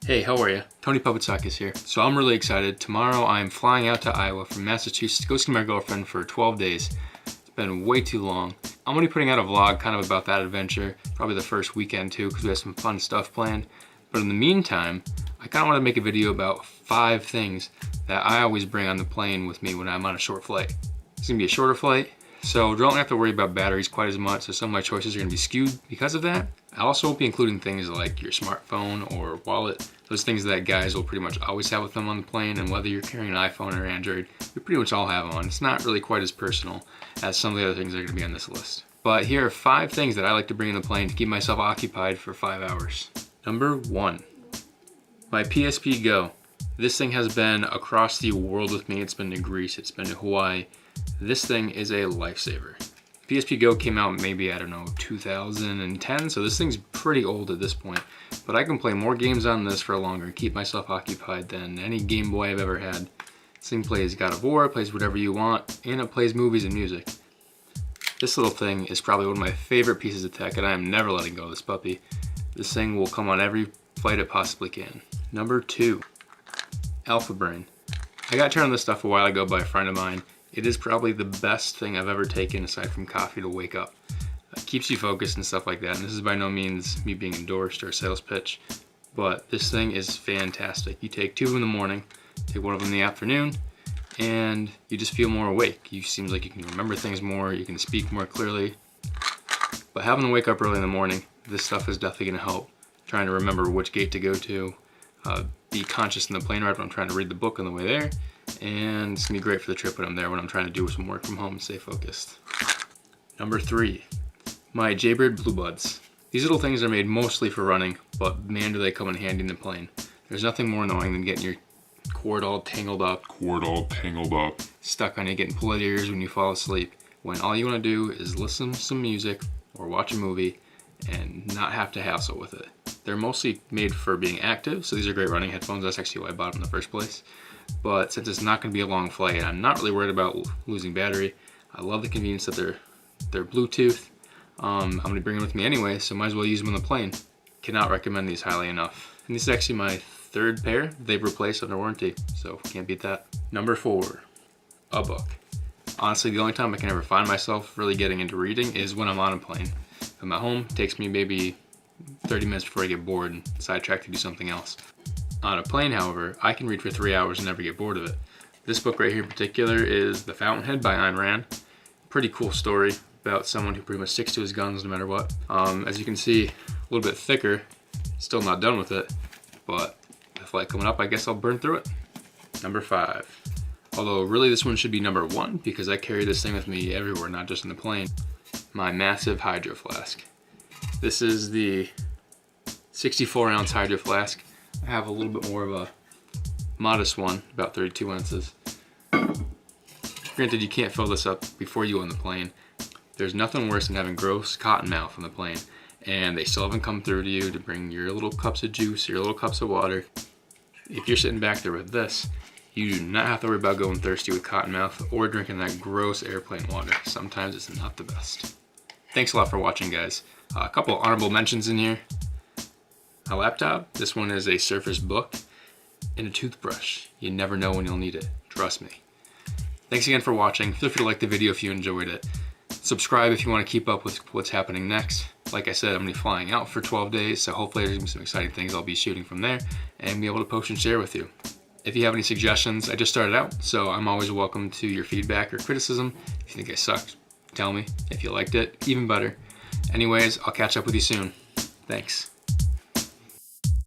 Hey, how are you? Tony Puppetsakis here. So I'm really excited. Tomorrow I'm flying out to Iowa from Massachusetts to go see my girlfriend for 12 days. It's been way too long. I'm gonna be putting out a vlog kind of about that adventure, probably the first weekend too, because we have some fun stuff planned. But in the meantime, I kind of want to make a video about 5 things that I always bring on the plane with me when I'm on a short flight. It's gonna be a shorter flight, so don't have to worry about batteries quite as much, so some of my choices are gonna be skewed because of that. I also won't be including things like your smartphone or wallet, those things that guys will pretty much always have with them on the plane, and whether you're carrying an iPhone or Android, you pretty much all have on. It's not really quite as personal as some of the other things that are gonna be on this list. But here are 5 things that I like to bring in the plane to keep myself occupied for 5 hours. Number 1, my PSP Go. This thing has been across the world with me. It's been to Greece, it's been to Hawaii. This thing is a lifesaver. PSP Go came out maybe, I don't know, 2010, so this thing's pretty old at this point. But I can play more games on this for longer and keep myself occupied than any Game Boy I've ever had. This thing plays God of War, it plays whatever you want, and it plays movies and music. This little thing is probably one of my favorite pieces of tech, and I am never letting go of this puppy. This thing will come on every flight it possibly can. Number 2, Alpha Brain. I got turned on this stuff a while ago by a friend of mine. It is probably the best thing I've ever taken aside from coffee to wake up. It keeps you focused and stuff like that. And this is by no means me being endorsed or a sales pitch, but this thing is fantastic. You take 2 in the morning, take 1 of them in the afternoon, and you just feel more awake. It seems like you can remember things more, you can speak more clearly. But having to wake up early in the morning, this stuff is definitely gonna help. Trying to remember which gate to go to, be conscious in the plane ride when I'm trying to read the book on the way there, and it's gonna be great for the trip when I'm there, when I'm trying to do some work from home and stay focused. Number 3, my Jaybird Blue Buds. These little things are made mostly for running, but man do they come in handy in the plane. There's nothing more annoying than getting your cord all tangled up, stuck on you, getting pulled at your ears when you fall asleep, when all you wanna do is listen to some music or watch a movie and not have to hassle with it. They're mostly made for being active, so these are great running headphones. That's actually why I bought them in the first place. But since it's not gonna be a long flight, and I'm not really worried about losing battery, I love the convenience that they're Bluetooth. I'm gonna bring them with me anyway, so might as well use them on the plane. Cannot recommend these highly enough. And this is actually my 3rd pair they've replaced under warranty, so can't beat that. Number 4, a book. Honestly, the only time I can ever find myself really getting into reading is when I'm on a plane. If I'm at home, it takes me maybe 30 minutes before I get bored and sidetrack to do something else. On a plane, however, I can read for 3 hours and never get bored of it. This book right here in particular is The Fountainhead by Ayn Rand. Pretty cool story about someone who pretty much sticks to his guns no matter what. As you can see, a little bit thicker, still not done with it, but the flight coming up, I guess I'll burn through it. Number 5. Although really this one should be number 1 because I carry this thing with me everywhere, not just in the plane. My massive hydro flask. This is the 64-ounce hydro flask. I have a little bit more of a modest one, about 32 ounces. Granted, you can't fill this up before you go on the plane. There's nothing worse than having gross cotton mouth on the plane, and they still haven't come through to you to bring your little cups of juice, your little cups of water. If you're sitting back there with this, you do not have to worry about going thirsty with cotton mouth or drinking that gross airplane water. Sometimes it's not the best. Thanks a lot for watching, guys. A couple honorable mentions in here. A laptop. This one is a Surface Book, and a toothbrush. You never know when you'll need it. Trust me. Thanks again for watching. Feel free to like the video if you enjoyed it. Subscribe if you want to keep up with what's happening next. Like I said, I'm going to be flying out for 12 days, so hopefully there's going to be some exciting things I'll be shooting from there and be able to post and share with you. If you have any suggestions, I just started out, so I'm always welcome to your feedback or criticism. If you think I sucked, tell me. If you liked it, even better. Anyways, I'll catch up with you soon. Thanks.